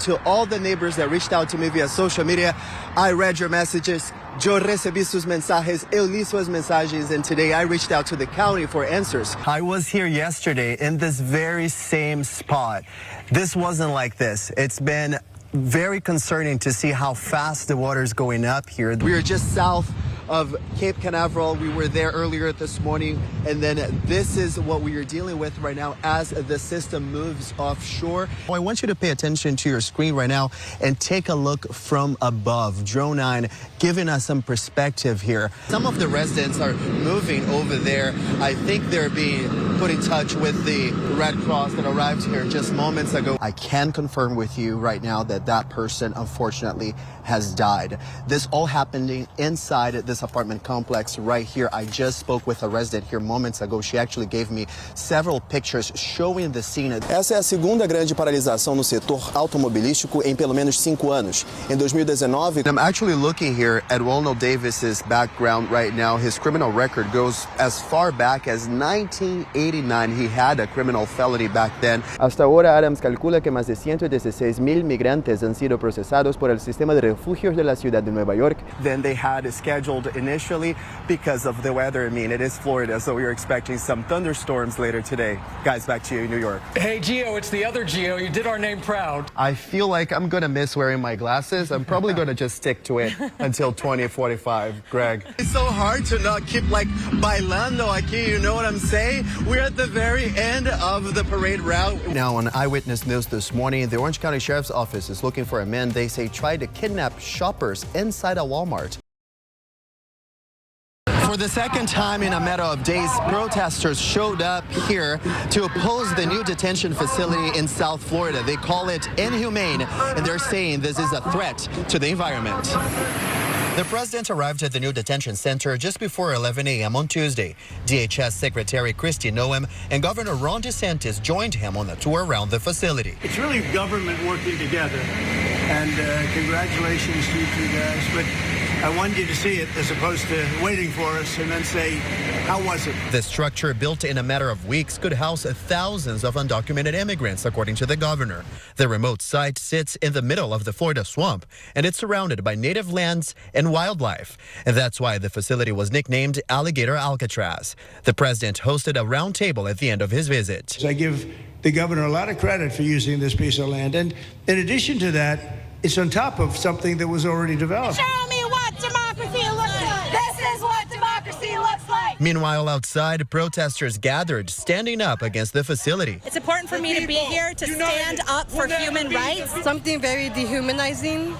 To all the neighbors that reached out to me via social media, I read your messages. Yo recibí sus mensajes, eu li suas mensagens, and today I reached out to the county for answers. I was here yesterday in this very same spot. This wasn't like this. It's been very concerning to see how fast the water is going up here. We are just south of Cape Canaveral. We were there earlier this morning, and then this is what we are dealing with right now as the system moves offshore. I want you to pay attention to your screen right now and take a look from above. Drone 9 giving us some perspective here. Some of the residents are moving over there. I think they're being put in touch with the Red Cross that arrived here just moments ago. I can confirm with you right now that that person unfortunately has died. This all happening inside this apartment complex right here. I just spoke with a resident here moments ago. She actually gave me several pictures showing the scene. Essa é a segunda grande paralisação no setor automobilístico em pelo menos 5 anos. Em 2019, I'm actually looking here at Ronald Davis's background right now. His criminal record goes as far back as 1989. He had a criminal felony back then. Hasta ahora, Adams calcula que más de 116,000 migrantes han sido procesados por el sistema de refugios de la ciudad de Nueva York. Then they had scheduled initially because of the weather. I mean, it is Florida, so we are expecting some thunderstorms later today. Guys, back to you in New York. Hey, Geo, it's the other Geo. You did our name proud. I feel like I'm going to miss wearing my glasses. I'm probably going to just stick to it until 2045. Greg. It's so hard to not keep like bailando aquí, you know what I'm saying? We're at the very end of the parade route. Now, on Eyewitness News this morning, the Orange County Sheriff's Office is looking for a man they say tried to kidnap shoppers inside a Walmart. For the second time in a matter of days, protesters showed up here to oppose the new detention facility in South Florida. They call it inhumane, and they're saying this is a threat to the environment. The president arrived at the new detention center just before 11 a.m. on Tuesday. DHS Secretary Kristi Noem and Governor Ron DeSantis joined him on a tour around the facility. It's really government working together, and congratulations to you two guys. But I wanted you to see it as opposed to waiting for us and then say, how was it? The structure, built in a matter of weeks, could house thousands of undocumented immigrants, according to the governor. The remote site sits in the middle of the Florida swamp, and it's surrounded by native lands and wildlife. And that's why the facility was nicknamed Alligator Alcatraz. The president hosted a roundtable at the end of his visit. I give the governor a lot of credit for using this piece of land. And in addition to that, it's on top of something that was already developed. Show me what democracy looks like. This is what democracy looks like. Meanwhile, outside, protesters gathered, standing up against the facility. It's important for me to be here to stand up for human rights. Something very dehumanizing.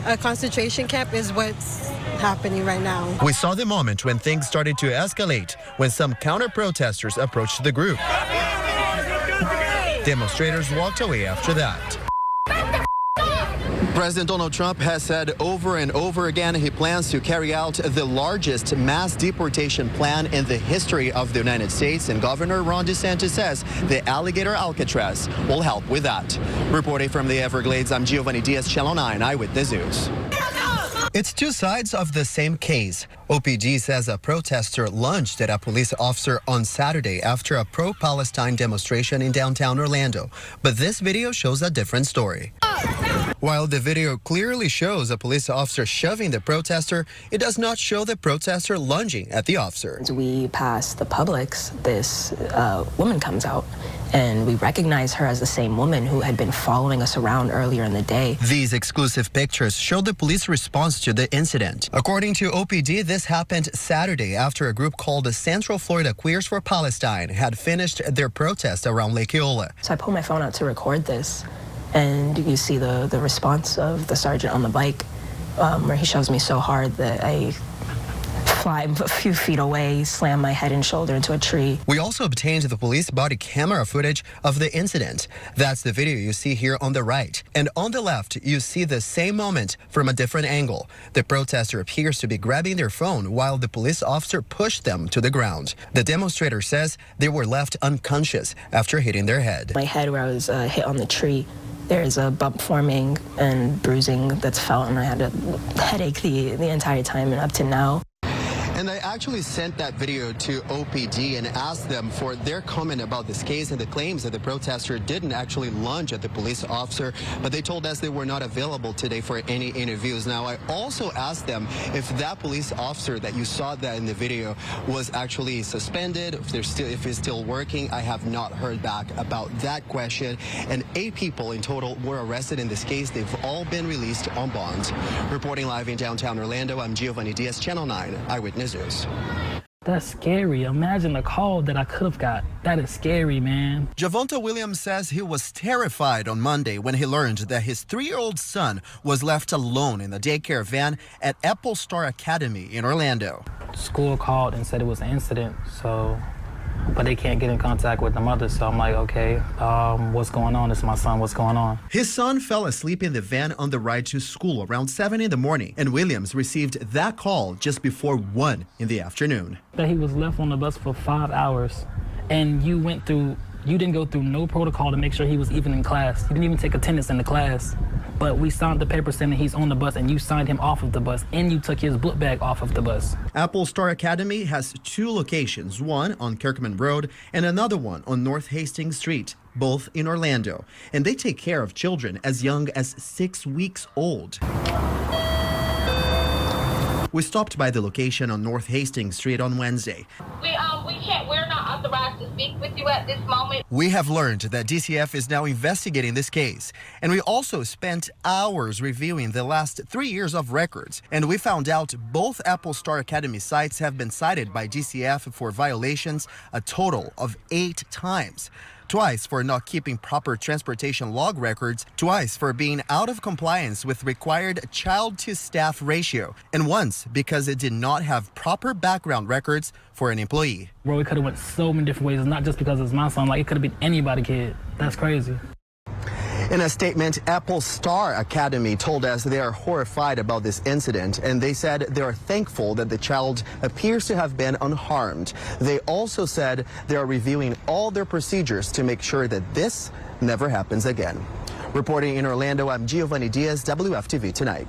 A concentration camp is what's happening right now. We saw the moment when things started to escalate when some counter-protesters approached the group. Demonstrators walked away after that. President Donald Trump has said over and over again he plans to carry out the largest mass deportation plan in the history of the United States, and Governor Ron DeSantis says the Alligator Alcatraz will help with that. Reporting from the Everglades, I'm Geovany Diaz, Channel 9 Eyewitness News. It's two sides of the same case. OPD says a protester lunged at a police officer on Saturday after a pro-Palestine demonstration in downtown Orlando. But this video shows a different story. While the video clearly shows a police officer shoving the protester, it does not show the protester lunging at the officer. As we pass the Publix, this woman comes out, and we recognize her as the same woman who had been following us around earlier in the day. These exclusive pictures show the police response to the incident. According to OPD, this happened Saturday after a group called the Central Florida Queers for Palestine had finished their protest around Lake Eola. So I pull my phone out to record this, and you see the response of the sergeant on the bike, where he shoves me so hard that I fly a few feet away, slam my head and shoulder into a tree. We also obtained the police body camera footage of the incident. That's the video you see here on the right. And on the left, you see the same moment from a different angle. The protester appears to be grabbing their phone while the police officer pushed them to the ground. The demonstrator says they were left unconscious after hitting their head. My head, where I was hit on the tree, there's a bump forming and bruising that's felt, and I had a headache the entire time and up to now. And I actually sent that video to OPD and asked them for their comment about this case and the claims that the protester didn't actually lunge at the police officer, but they told us they were not available today for any interviews. Now, I also asked them if that police officer that you saw that in the video was actually suspended, if he's still working. I have not heard back about that question. And 8 people in total were arrested in this case. They've all been released on bond. Reporting live in downtown Orlando, I'm Geovany Diaz, Channel 9 Eyewitness News. That's scary. Imagine the call that I could have got. That is scary, man. Javonta Williams says he was terrified on Monday when he learned that his 3-year-old son was left alone in the daycare van at Apple Star Academy in Orlando. School called and said it was an incident, but they can't get in contact with the mother, so I'm like, okay, what's going on? It's my son, what's going on? His son fell asleep in the van on the ride to school around 7 in the morning, and Williams received that call just before 1 in the afternoon. That he was left on the bus for 5 hours, and you didn't go through no protocol to make sure he was even in class. You didn't even take attendance in the class. But we signed the paper saying that he's on the bus, and you signed him off of the bus, and you took his book bag off of the bus. Apple Star Academy has 2 locations, one on Kirkman Road and another one on North Hastings Street, both in Orlando. And they take care of children as young as 6 weeks old. We stopped by the location on North Hastings Street on Wednesday. We're not authorized to speak with you at this moment. We have learned that DCF is now investigating this case, and we also spent hours reviewing the last 3 years of records, and we found out both Apple Star Academy sites have been cited by DCF for violations a total of 8 times. Twice for not keeping proper transportation log records, twice for being out of compliance with required child-to-staff ratio, and once because it did not have proper background records for an employee. Bro, it could have went so many different ways. It's not just because it's my son. Like, it could have been anybody's kid. That's crazy. In a statement, Apple Star Academy told us they are horrified about this incident, and they said they are thankful that the child appears to have been unharmed. They also said they are reviewing all their procedures to make sure that this never happens again. Reporting in Orlando, I'm Geovany Diaz, WFTV Tonight.